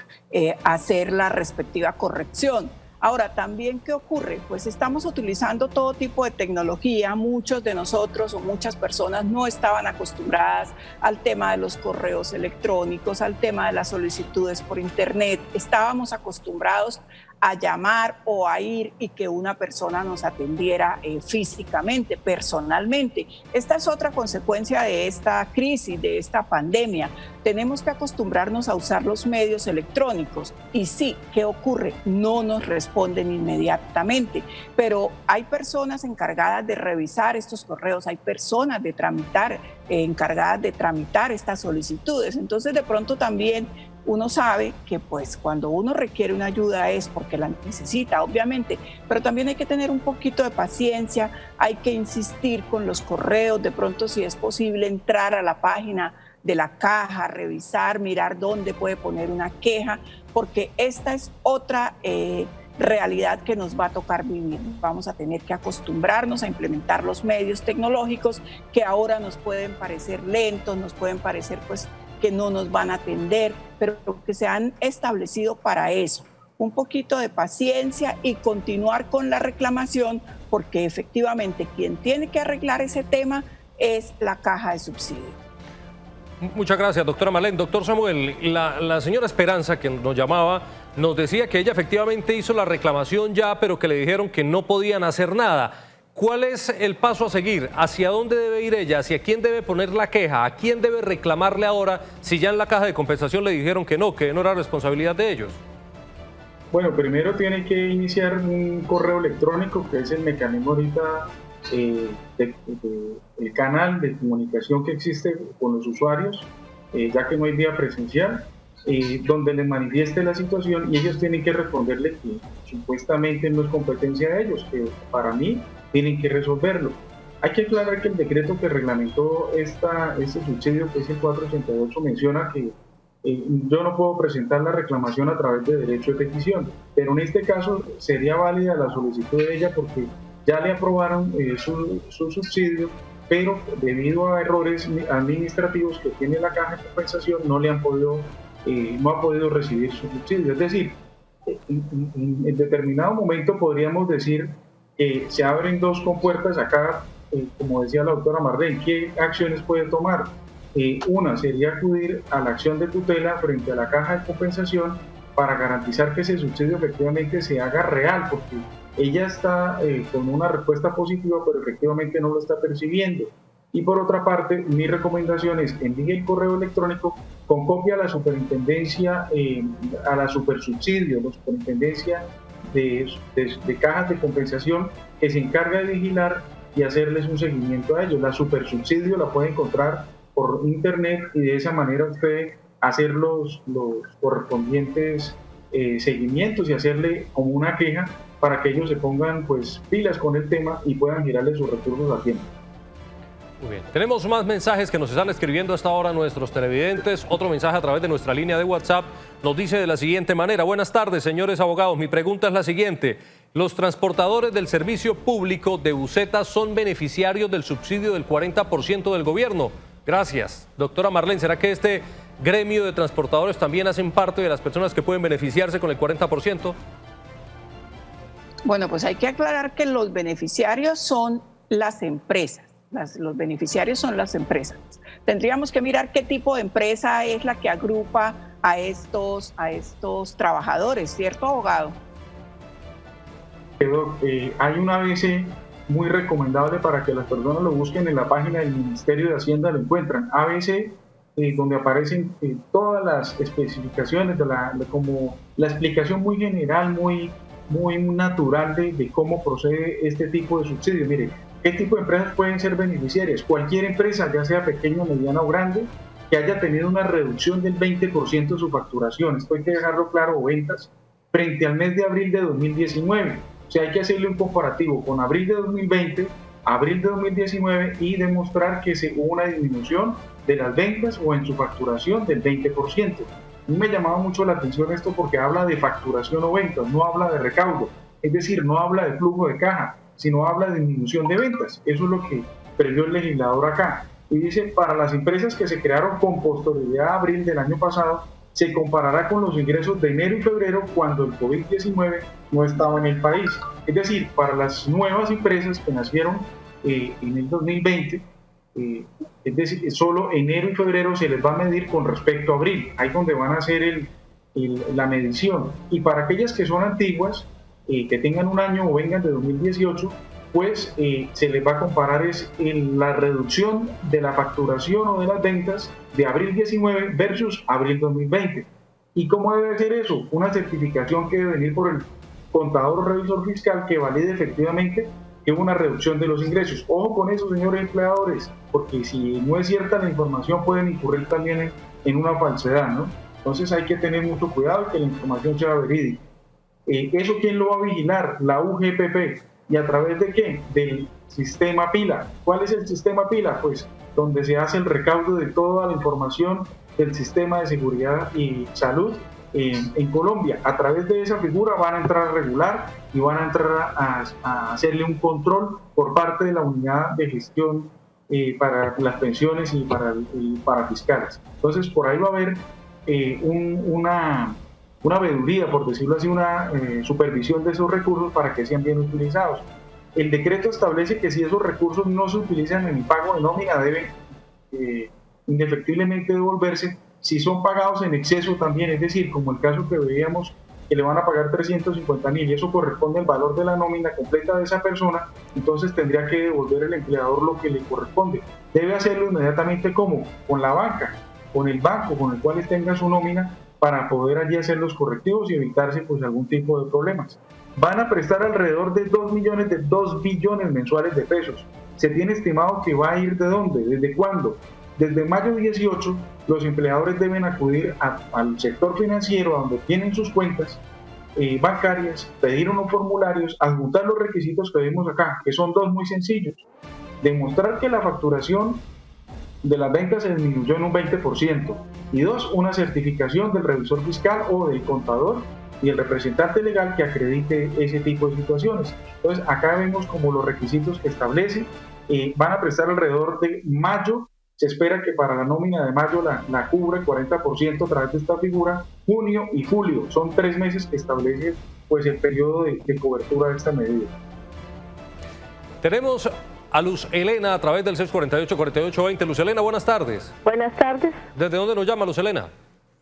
hacer la respectiva corrección. Ahora, también, ¿qué ocurre? Pues estamos utilizando todo tipo de tecnología. Muchos de nosotros o muchas personas no estaban acostumbradas al tema de los correos electrónicos, al tema de las solicitudes por internet. Estábamos acostumbrados a llamar o a ir y que una persona nos atendiera físicamente, personalmente. Esta es otra consecuencia de esta crisis, de esta pandemia. Tenemos que acostumbrarnos a usar los medios electrónicos. Y sí, ¿qué ocurre? No nos responden inmediatamente, pero hay personas encargadas de revisar estos correos, hay personas encargadas de tramitar estas solicitudes. Entonces, de pronto también uno sabe que pues cuando uno requiere una ayuda es porque la necesita, obviamente, pero también hay que tener un poquito de paciencia, hay que insistir con los correos, de pronto si es posible entrar a la página de la caja, revisar, mirar dónde puede poner una queja, porque esta es otra realidad que nos va a tocar vivir. Vamos a tener que acostumbrarnos a implementar los medios tecnológicos que ahora nos pueden parecer lentos, nos pueden parecer pues que no nos van a atender, pero que se han establecido para eso. Un poquito de paciencia y continuar con la reclamación, porque efectivamente quien tiene que arreglar ese tema es la caja de subsidio. Muchas gracias, doctora Marlene. Doctor Samuel, la señora Esperanza, que nos llamaba, nos decía que ella efectivamente hizo la reclamación ya, pero que le dijeron que no podían hacer nada. ¿Cuál es el paso a seguir? ¿Hacia dónde debe ir ella? ¿Hacia quién debe poner la queja? ¿A quién debe reclamarle ahora si ya en la caja de compensación le dijeron que no era responsabilidad de ellos? Bueno, primero tiene que iniciar un correo electrónico, que es el mecanismo ahorita, el canal de comunicación que existe con los usuarios, ya que no hay vía presencial. donde les manifieste la situación y ellos tienen que responderle que supuestamente no es competencia de ellos, que para mí tienen que resolverlo. Hay que aclarar que el decreto que reglamentó este subsidio, que es el 488, menciona que yo no puedo presentar la reclamación a través de derecho de petición, pero en este caso sería válida la solicitud de ella porque ya le aprobaron su subsidio, pero debido a errores administrativos que tiene la Caja de Compensación no ha podido recibir su subsidio. Es decir, en determinado momento podríamos decir que se abren dos compuertas acá, como decía la doctora Marlene. ¿Qué acciones puede tomar? Una sería acudir a la acción de tutela frente a la Caja de Compensación para garantizar que ese subsidio efectivamente se haga real, porque ella está con una respuesta positiva, pero efectivamente no lo está percibiendo. Y por otra parte, mi recomendación es que envíe el correo electrónico con copia a la superintendencia, a la supersubsidio, la superintendencia de cajas de compensación, que se encarga de vigilar y hacerles un seguimiento a ellos. La supersubsidio la puede encontrar por internet y de esa manera usted hacer los correspondientes seguimientos y hacerle como una queja para que ellos se pongan pues pilas con el tema y puedan girarle sus recursos a tiempo. Muy bien. Tenemos más mensajes que nos están escribiendo hasta ahora nuestros televidentes. Otro mensaje a través de nuestra línea de WhatsApp nos dice de la siguiente manera: buenas tardes, señores abogados. Mi pregunta es la siguiente. ¿Los transportadores del servicio público de busetas son beneficiarios del subsidio del 40% del gobierno? Gracias. Doctora Marlene, ¿será que este gremio de transportadores también hacen parte de las personas que pueden beneficiarse con el 40%? Bueno, pues hay que aclarar que los beneficiarios son las empresas. Los beneficiarios son las empresas. Tendríamos que mirar qué tipo de empresa es la que agrupa a estos trabajadores, ¿cierto, abogado? Hay un ABC muy recomendable para que las personas lo busquen en la página del Ministerio de Hacienda, lo encuentran. ABC, donde aparecen todas las especificaciones, como la explicación muy general, muy natural de cómo procede este tipo de subsidio. Mire, ¿qué tipo de empresas pueden ser beneficiarias? Cualquier empresa, ya sea pequeña, mediana o grande, que haya tenido una reducción del 20% de su facturación, esto hay que dejarlo claro, o ventas, frente al mes de abril de 2019. O sea, hay que hacerle un comparativo con abril de 2020, abril de 2019 y demostrar que hubo una disminución de las ventas o en su facturación del 20%. A mí me llamaba mucho la atención esto porque habla de facturación o ventas, no habla de recaudo, es decir, no habla de flujo de caja, sino habla de disminución de ventas. Eso es lo que previó el legislador acá. Y dice, para las empresas que se crearon con posterioridad a abril del año pasado, se comparará con los ingresos de enero y febrero cuando el COVID-19 no estaba en el país. Es decir, para las nuevas empresas que nacieron en el 2020, es decir, solo enero y febrero se les va a medir con respecto a abril, ahí donde van a hacer la medición. Y para aquellas que son antiguas, que tengan un año o vengan de 2018, pues se les va a comparar la reducción de la facturación o de las ventas de abril 19 versus abril 2020. ¿Y cómo debe ser eso? Una certificación que debe venir por el contador o revisor fiscal que valide efectivamente que hubo una reducción de los ingresos. Ojo con eso, señores empleadores, porque si no es cierta la información pueden incurrir también en una falsedad, ¿no? Entonces hay que tener mucho cuidado y que la información sea verídica. ¿Eso quién lo va a vigilar? La UGPP. ¿Y a través de qué? Del sistema PILA. ¿Cuál es el sistema PILA? Pues donde se hace el recaudo de toda la información del sistema de seguridad y salud en Colombia. A través de esa figura van a entrar a regular y van a entrar a hacerle un control por parte de la unidad de gestión para las pensiones y para fiscales. Entonces por ahí va a haber una veeduría, por decirlo así, una supervisión de esos recursos para que sean bien utilizados. El decreto establece que si esos recursos no se utilizan en el pago de nómina, deben indefectiblemente devolverse. Si son pagados en exceso también, es decir, como el caso que veíamos, que le van a pagar 350.000 y eso corresponde al valor de la nómina completa de esa persona, entonces tendría que devolver el empleador lo que le corresponde. Debe hacerlo inmediatamente, ¿cómo? Con la banca, con el banco con el cual tenga su nómina, para poder allí hacer los correctivos y evitarse pues algún tipo de problemas. Van a prestar alrededor de 2 billones mensuales de pesos. Se tiene estimado que va a ir ¿de dónde? ¿Desde cuándo? desde mayo 18 los empleadores deben acudir al sector financiero donde tienen sus cuentas bancarias, pedir unos formularios, adjuntar los requisitos que vimos acá, que son dos muy sencillos: demostrar que la facturación de las ventas se disminuyó en un 20%, y dos, una certificación del revisor fiscal o del contador y el representante legal que acredite ese tipo de situaciones. Entonces acá vemos como los requisitos que establece. Van a prestar alrededor de mayo. Se espera que para la nómina de mayo la cubra el 40% a través de esta figura. Junio y julio son 3 meses que establece pues el periodo de cobertura de esta medida. Tenemos a Luz Elena a través del 648-4820. Luz Elena, buenas tardes. Buenas tardes. ¿Desde dónde nos llama, Luz Elena?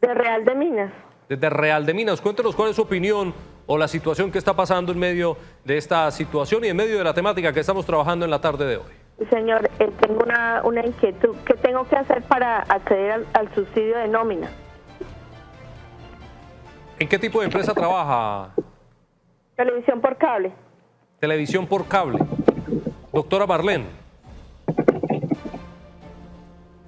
De Real de Minas. Desde Real de Minas. Cuéntenos cuál es su opinión o la situación que está pasando en medio de esta situación y en medio de la temática que estamos trabajando en la tarde de hoy. Señor, tengo una inquietud. ¿Qué tengo que hacer para acceder al subsidio de nómina? ¿En qué tipo de empresa trabaja? Televisión por cable. Televisión por cable. Doctora Marlene.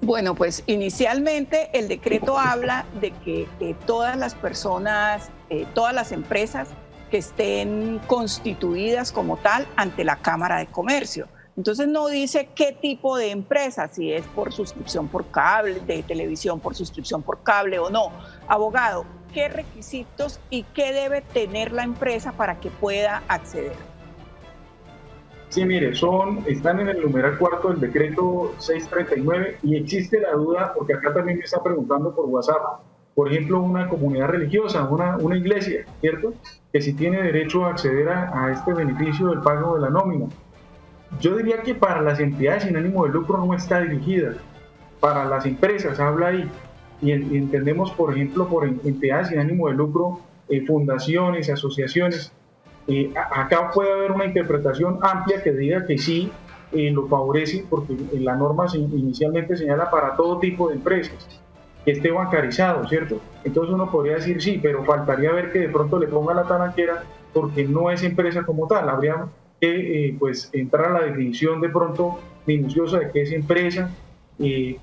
Bueno, pues inicialmente el decreto habla de que todas las personas, todas las empresas que estén constituidas como tal ante la Cámara de Comercio. Entonces no dice qué tipo de empresa, si es por suscripción por cable, de televisión por suscripción por cable o no. Abogado, ¿qué requisitos y qué debe tener la empresa para que pueda acceder? Sí, mire, están en el numeral 4 del decreto 639 y existe la duda, porque acá también me está preguntando por WhatsApp, por ejemplo, una comunidad religiosa, una iglesia, ¿cierto? Que si tiene derecho a acceder a este beneficio del pago de la nómina. Yo diría que para las entidades sin ánimo de lucro no está dirigida, para las empresas habla ahí, y entendemos, por ejemplo, por entidades sin ánimo de lucro, fundaciones, asociaciones. Acá puede haber una interpretación amplia que diga que sí lo favorece, porque la norma inicialmente señala para todo tipo de empresas que esté bancarizado, ¿cierto? Entonces uno podría decir sí, pero faltaría ver que de pronto le ponga la talanquera porque no es empresa como tal. Habría que pues entrar a la definición de pronto minuciosa de qué es empresa,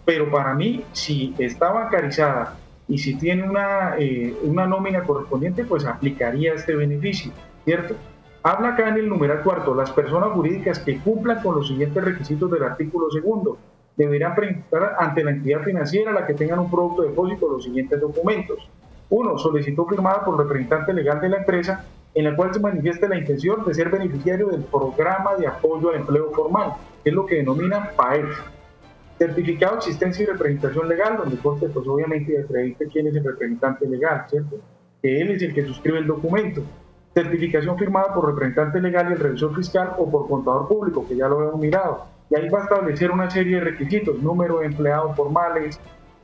pero para mí, si está bancarizada y si tiene una nómina correspondiente, pues aplicaría este beneficio, ¿cierto? Habla acá en el numeral 4, las personas jurídicas que cumplan con los siguientes requisitos del artículo 2 deberán presentar ante la entidad financiera a la que tengan un producto de depósito los siguientes documentos. 1. Solicitud firmada por el representante legal de la empresa en la cual se manifieste la intención de ser beneficiario del programa de apoyo al empleo formal, que es lo que denominan PAEF. Certificado de existencia y representación legal, donde conste pues obviamente acredite quién es el representante legal, ¿cierto? Que él es el que suscribe el documento. Certificación firmada por representante legal y el revisor fiscal o por contador público, que ya lo hemos mirado. Y ahí va a establecer una serie de requisitos, número de empleados formales.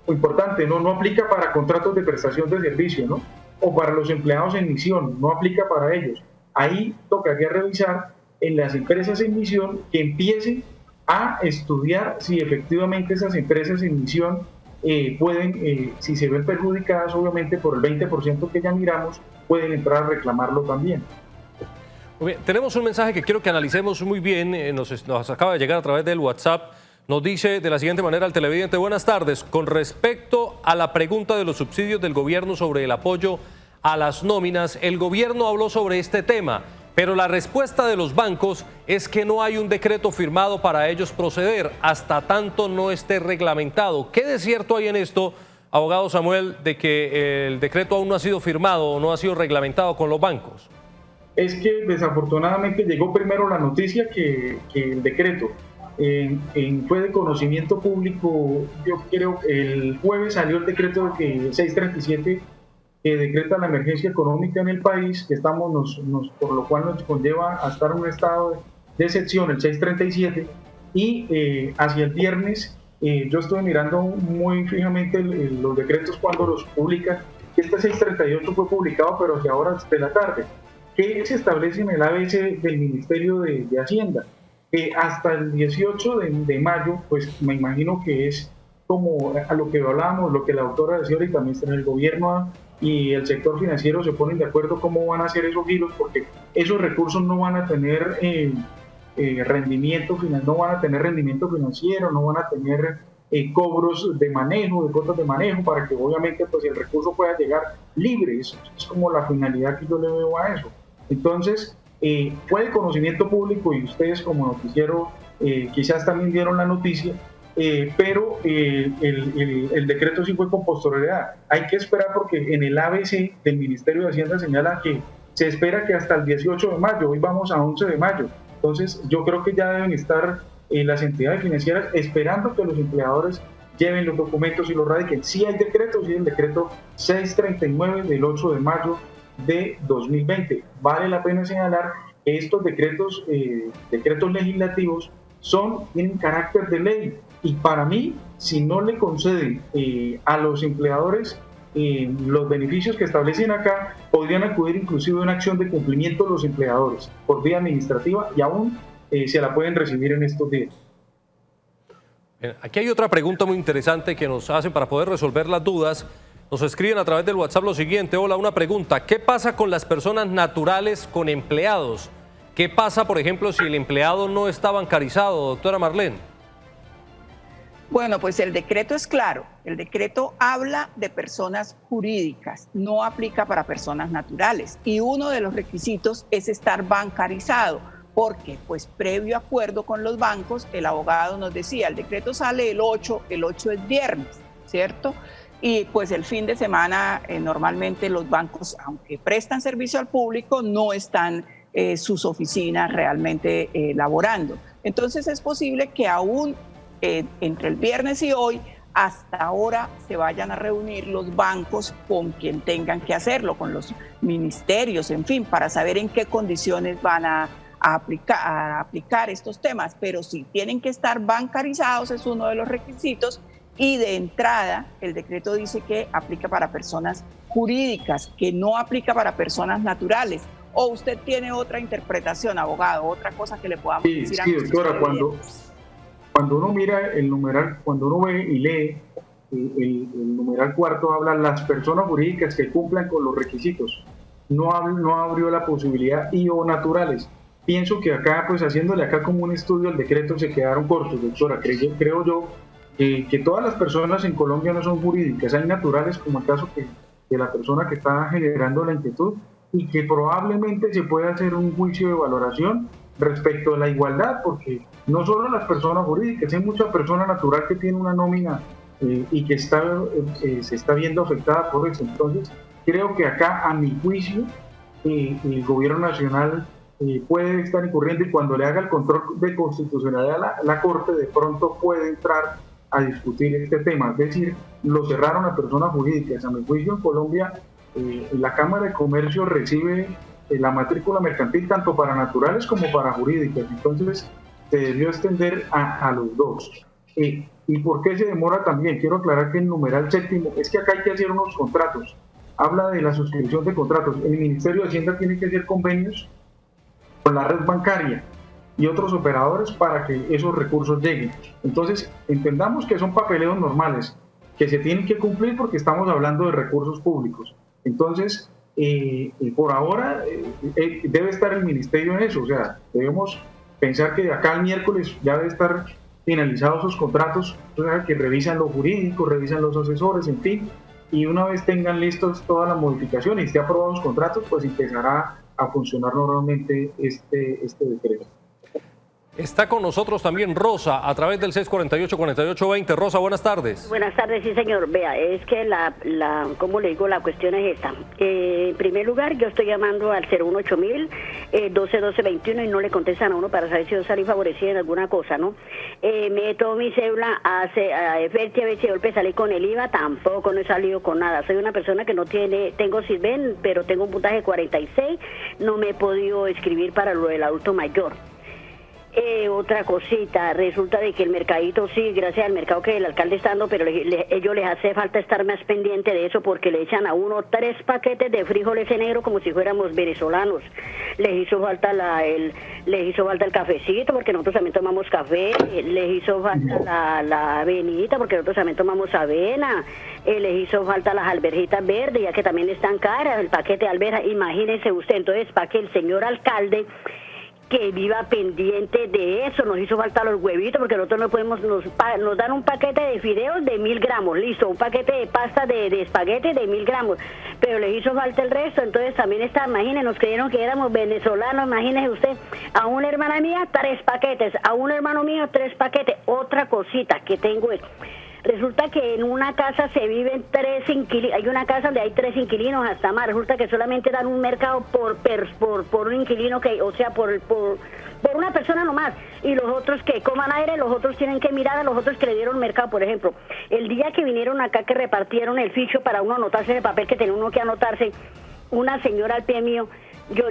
Muy importante, no aplica para contratos de prestación de servicio, ¿no? O para los empleados en misión, no aplica para ellos. Ahí tocaría revisar en las empresas en misión que empiecen a estudiar si efectivamente esas empresas en misión pueden, si se ven perjudicadas obviamente por el 20% que ya miramos, pueden entrar a reclamarlo también. Muy bien, tenemos un mensaje que quiero que analicemos muy bien, nos acaba de llegar a través del WhatsApp. Nos dice de la siguiente manera el televidente: buenas tardes, con respecto a la pregunta de los subsidios del gobierno sobre el apoyo a las nóminas, el gobierno habló sobre este tema, pero la respuesta de los bancos es que no hay un decreto firmado para ellos proceder hasta tanto no esté reglamentado. ¿Qué de cierto hay en esto, abogado Samuel, de que el decreto aún no ha sido firmado o no ha sido reglamentado con los bancos? Es que desafortunadamente llegó primero la noticia que el decreto. Fue de conocimiento público, yo creo, el jueves salió el decreto de 637 que decreta la emergencia económica en el país, que estamos por lo cual nos conlleva a estar en un estado de excepción, el 637, y hacia el viernes yo estoy mirando muy fijamente los decretos cuando los publican. Este 638 fue publicado, pero hacia horas de la tarde, que se establece en el ABC del Ministerio de Hacienda. Hasta el 18 de mayo, pues me imagino que es como a lo que hablábamos, lo que la doctora decía ahorita, también está en el gobierno y el sector financiero se ponen de acuerdo cómo van a hacer esos giros, porque esos recursos no van a tener rendimiento financiero, no van a tener cobros de manejo, de cuotas de manejo, para que obviamente pues el recurso pueda llegar libre. Eso es como la finalidad que yo le veo a eso. Entonces, fue el conocimiento público y ustedes como noticiero quizás también dieron la noticia, pero el decreto sí fue con posterioridad. Hay que esperar porque en el ABC del Ministerio de Hacienda señala que se espera que hasta el 18 de mayo, hoy vamos a 11 de mayo, entonces yo creo que ya deben estar las entidades financieras esperando que los empleadores lleven los documentos y los radiquen. Sí hay decretos, sí el decreto 639 del 8 de mayo de 2020. Vale la pena señalar que estos decretos legislativos tienen carácter de ley, y para mí, si no le conceden a los empleadores los beneficios que establecen acá, podrían acudir inclusive a una acción de cumplimiento los empleadores por vía administrativa, y aún se la pueden recibir en estos días. Aquí hay otra pregunta muy interesante que nos hacen para poder resolver las dudas. Nos escriben a través del WhatsApp lo siguiente: hola, una pregunta, ¿qué pasa con las personas naturales con empleados? ¿Qué pasa, por ejemplo, si el empleado no está bancarizado, doctora Marlene? Bueno, pues el decreto es claro. El decreto habla de personas jurídicas, no aplica para personas naturales. Y uno de los requisitos es estar bancarizado, porque pues previo acuerdo con los bancos, el abogado nos decía, el decreto sale el 8 es viernes, ¿cierto? Y pues el fin de semana normalmente los bancos, aunque prestan servicio al público, no están sus oficinas realmente laborando. Entonces es posible que aún entre el viernes y hoy, hasta ahora se vayan a reunir los bancos con quien tengan que hacerlo, con los ministerios, en fin, para saber en qué condiciones van a aplicar estos temas. Pero sí, tienen que estar bancarizados, es uno de los requisitos, y de entrada el decreto dice que aplica para personas jurídicas, que no aplica para personas naturales. ¿O usted tiene otra interpretación, abogado, otra cosa que le podamos decir a nuestros doctora, cuando uno mira el numeral, cuando uno ve y lee el numeral cuarto, habla las personas jurídicas que cumplan con los requisitos. No abrió la posibilidad y o naturales. Pienso que acá, pues haciéndole acá como un estudio al decreto, se quedaron cortos, doctora. Creo yo que todas las personas en Colombia no son jurídicas. Hay naturales, como el caso de la persona que está generando la inquietud, y que probablemente se pueda hacer un juicio de valoración respecto a la igualdad, porque no solo las personas jurídicas, hay mucha persona natural que tiene una nómina y que se está viendo afectada por eso. Entonces, creo que acá, a mi juicio, el gobierno nacional puede estar incurriendo, y cuando le haga el control de constitucionalidad la Corte, de pronto puede entrar a discutir este tema. Es decir, lo cerraron a personas jurídicas. A mi juicio, en Colombia, la Cámara de Comercio recibe la matrícula mercantil tanto para naturales como para jurídicas. Entonces, se debió extender a los dos. ¿Y por qué se demora también? Quiero aclarar que el numeral séptimo es que acá hay que hacer unos contratos. Habla de la suscripción de contratos. El Ministerio de Hacienda tiene que hacer convenios con la red bancaria y otros operadores para que esos recursos lleguen. Entonces, entendamos que son papeleos normales que se tienen que cumplir porque estamos hablando de recursos públicos. Entonces, por ahora debe estar el Ministerio en eso. O sea, debemos pensar que de acá al miércoles ya debe estar finalizados esos contratos, o sea, que revisan los jurídicos, revisan los asesores, en fin, y una vez tengan listos todas las modificaciones y esté aprobados los contratos, pues empezará a funcionar normalmente este decreto. Está con nosotros también Rosa a través del 648-4820. Rosa, buenas tardes. Buenas tardes, sí señor. Vea, es que ¿cómo le digo? La cuestión es esta. En primer lugar, yo estoy llamando al 018000 121221 y no le contestan a uno para saber si yo salí favorecida en alguna cosa, ¿no? Meto mi cédula a ver si golpe salí con el IVA, tampoco no he salido con nada. Soy una persona que no tengo Sisbén, pero tengo un puntaje 46, no me he podido inscribir para lo del adulto mayor. Otra cosita, resulta de que el mercadito, sí, gracias al mercado que el alcalde está dando, pero ellos les hace falta estar más pendiente de eso porque le echan a uno 3 paquetes de frijoles en negro como si fuéramos venezolanos. Les hizo falta el cafecito porque nosotros también tomamos café, les hizo falta la avenita porque nosotros también tomamos avena, les hizo falta las alberjitas verdes ya que también están caras, el paquete de alberja, imagínense usted. Entonces, para que el señor alcalde que viva pendiente de eso. Nos hizo falta los huevitos porque nosotros no podemos, nos dan un paquete de fideos de 1000 gramos, listo, un paquete de pasta de espagueti de 1000 gramos, pero les hizo falta el resto. Entonces también imagínense, nos creyeron que éramos venezolanos. Imagínese usted, a una hermana mía 3 paquetes, a un hermano mío 3 paquetes. Otra cosita que tengo es, resulta que en una casa se viven 3 inquilinos, hay una casa donde hay 3 inquilinos hasta más, resulta que solamente dan un mercado por un inquilino, que, o sea, por una persona nomás, y los otros que coman aire, los otros tienen que mirar a los otros que le dieron mercado. Por ejemplo, el día que vinieron acá, que repartieron el ficho para uno anotarse en el papel que tenía uno que anotarse, una señora al pie mío,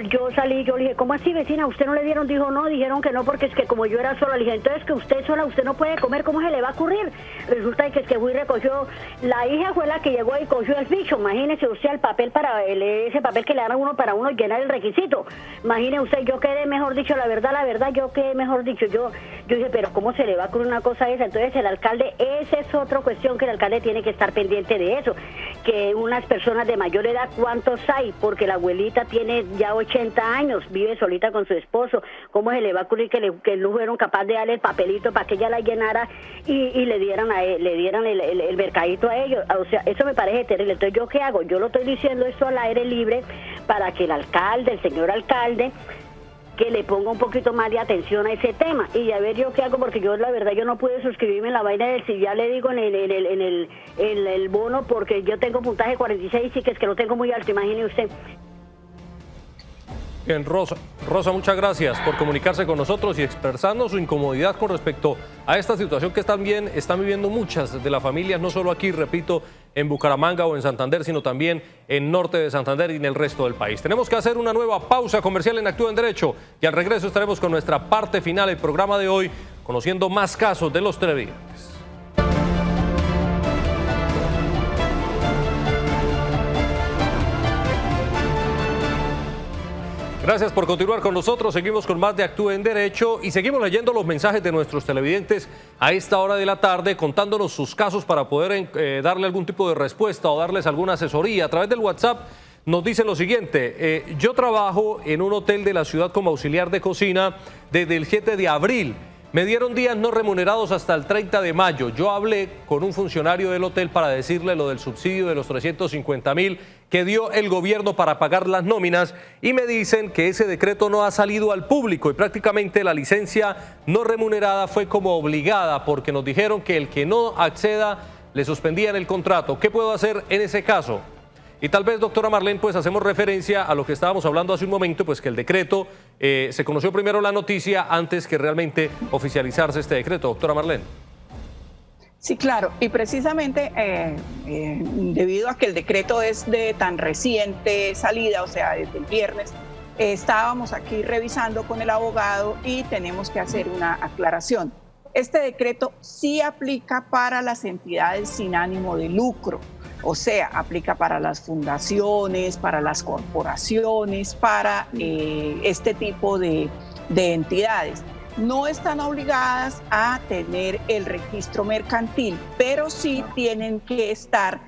yo salí, yo le dije, ¿cómo así, vecina? ¿Usted no le dieron? Dijo, no, dijeron que no, porque es que como yo era sola. Le dije, entonces que usted sola, usted no puede comer, ¿cómo se le va a ocurrir? Resulta que es que fui y recogió, la hija fue la que llegó y cogió el ficho. Imagínese usted el papel, ese papel que le dan a uno para uno llenar el requisito. Imagínese usted, yo quedé, mejor dicho, la verdad, yo quedé, mejor dicho, yo dije, pero ¿cómo se le va a ocurrir una cosa esa? Entonces el alcalde, esa es otra cuestión que el alcalde tiene que estar pendiente de eso, que unas personas de mayor edad, ¿cuántos hay? Porque la abuelita tiene ya 80 años, vive solita con su esposo. ¿Cómo se le va a ocurrir que no fueron capaces de darle el papelito para que ella la llenara y le dieran el mercadito a ellos? O sea, eso me parece terrible. Entonces, ¿yo qué hago? Yo lo estoy diciendo esto al aire libre para que el señor alcalde, que le ponga un poquito más de atención a ese tema. Y a ver yo qué hago, porque yo la verdad yo no pude suscribirme en la vaina del, si ya le digo en el bono, porque yo tengo puntaje 46 y que es que lo tengo muy alto, imagine usted. Bien, Rosa, muchas gracias por comunicarse con nosotros y expresarnos su incomodidad con respecto a esta situación que también están viviendo muchas de las familias, no solo aquí, repito, en Bucaramanga o en Santander, sino también en norte de Santander y en el resto del país. Tenemos que hacer una nueva pausa comercial en Actúa en Derecho y al regreso estaremos con nuestra parte final del programa de hoy, conociendo más casos de los televidentes. Gracias por continuar con nosotros. Seguimos con más de Actúa en Derecho y seguimos leyendo los mensajes de nuestros televidentes a esta hora de la tarde, contándonos sus casos para poder darle algún tipo de respuesta o darles alguna asesoría. A través del WhatsApp nos dicen lo siguiente: yo trabajo en un hotel de la ciudad como auxiliar de cocina desde el 7 de abril. Me dieron días no remunerados hasta el 30 de mayo. Yo hablé con un funcionario del hotel para decirle lo del subsidio de los 350.000 que dio el gobierno para pagar las nóminas y me dicen que ese decreto no ha salido al público y prácticamente la licencia no remunerada fue como obligada porque nos dijeron que el que no acceda le suspendían el contrato. ¿Qué puedo hacer en ese caso? Y tal vez, doctora Marlene, pues hacemos referencia a lo que estábamos hablando hace un momento, pues que el decreto, se conoció primero la noticia antes que realmente oficializarse este decreto. Doctora Marlene. Sí, claro, y precisamente debido a que el decreto es de tan reciente salida, o sea, desde el viernes, estábamos aquí revisando con el abogado y tenemos que hacer una aclaración. Este decreto sí aplica para las entidades sin ánimo de lucro. O sea, aplica para las fundaciones, para las corporaciones, para este tipo de entidades. No están obligadas a tener el registro mercantil, pero sí tienen que estar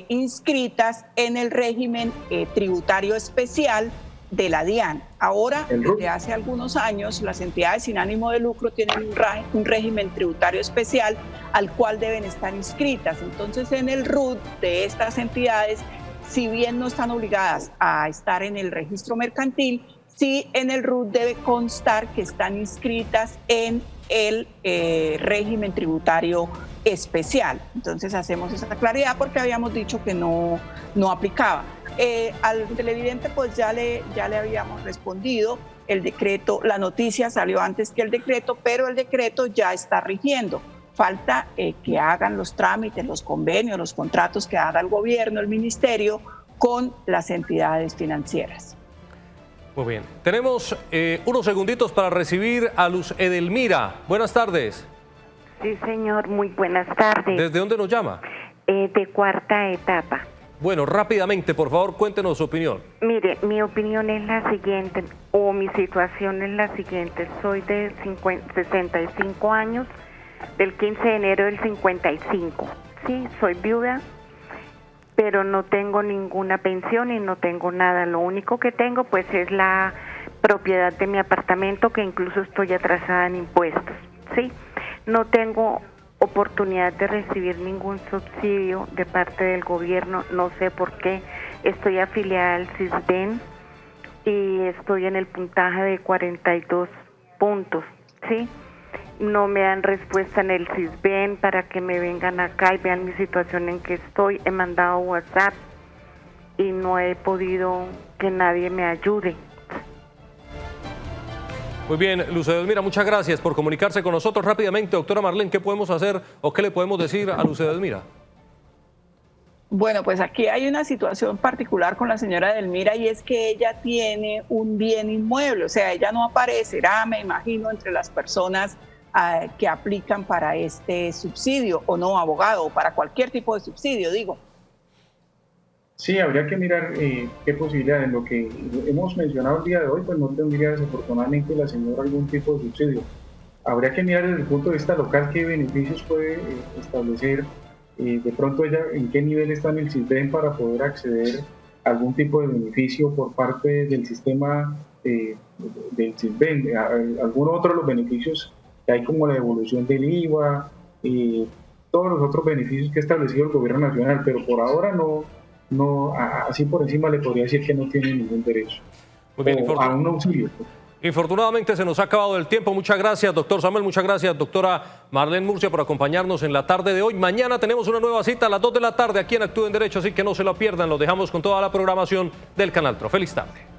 inscritas en el régimen tributario especial de la DIAN. Ahora, desde hace algunos años, las entidades sin ánimo de lucro tienen un régimen tributario especial al cual deben estar inscritas. Entonces, en el RUT de estas entidades, si bien no están obligadas a estar en el registro mercantil, sí en el RUT debe constar que están inscritas en el régimen tributario especial. Entonces, hacemos esa claridad porque habíamos dicho que no aplicaba. Al televidente pues ya le habíamos respondido, el decreto, la noticia salió antes que el decreto, pero el decreto ya está rigiendo. Falta que hagan los trámites, los convenios, los contratos que haga el gobierno, el ministerio con las entidades financieras. Muy bien, tenemos unos segunditos para recibir a Luz Edelmira. Buenas tardes. Sí, señor, muy buenas tardes. ¿Desde dónde nos llama? De Cuarta Etapa. Bueno, rápidamente, por favor, cuéntenos su opinión. Mire, mi opinión es la siguiente, o mi situación es la siguiente. Soy de 65 años, del 15 de enero del 55. Sí, soy viuda, pero no tengo ninguna pensión y no tengo nada. Lo único que tengo, pues, es la propiedad de mi apartamento, que incluso estoy atrasada en impuestos, ¿sí? No tengo oportunidad de recibir ningún subsidio de parte del gobierno, no sé por qué. Estoy afiliada al Sisbén y estoy en el puntaje de 42 puntos, ¿sí? No me dan respuesta en el Sisbén para que me vengan acá y vean mi situación en que estoy. He mandado WhatsApp y no he podido que nadie me ayude. Muy bien, Luz Edelmira, muchas gracias por comunicarse con nosotros rápidamente. Doctora Marlene, ¿qué podemos hacer o qué le podemos decir a Luz Edelmira? Bueno, pues aquí hay una situación particular con la señora Edelmira y es que ella tiene un bien inmueble, o sea, ella no aparecerá, me imagino, entre las personas que aplican para este subsidio, o no, abogado, o para cualquier tipo de subsidio, digo. Sí, habría que mirar qué posibilidades. Lo que hemos mencionado el día de hoy, pues no tendría desafortunadamente la señora algún tipo de subsidio. Habría que mirar desde el punto de vista local qué beneficios puede establecer, de pronto ella en qué nivel está en el Sisbén para poder acceder a algún tipo de beneficio por parte del sistema del Sisbén. Algunos otros de los beneficios que hay, como la devolución del IVA, todos los otros beneficios que ha establecido el gobierno nacional, pero por ahora no, así por encima le podría decir que no tiene ningún derecho. Muy bien, a un auxilio. Infortunadamente se nos ha acabado el tiempo. Muchas gracias, doctor Samuel. Muchas gracias, doctora Marlene Murcia, por acompañarnos en la tarde de hoy. Mañana tenemos una nueva cita a las 2 de la tarde aquí en Actúe en Derecho, así que no se lo pierdan. Los dejamos con toda la programación del Canal TRO. Feliz tarde.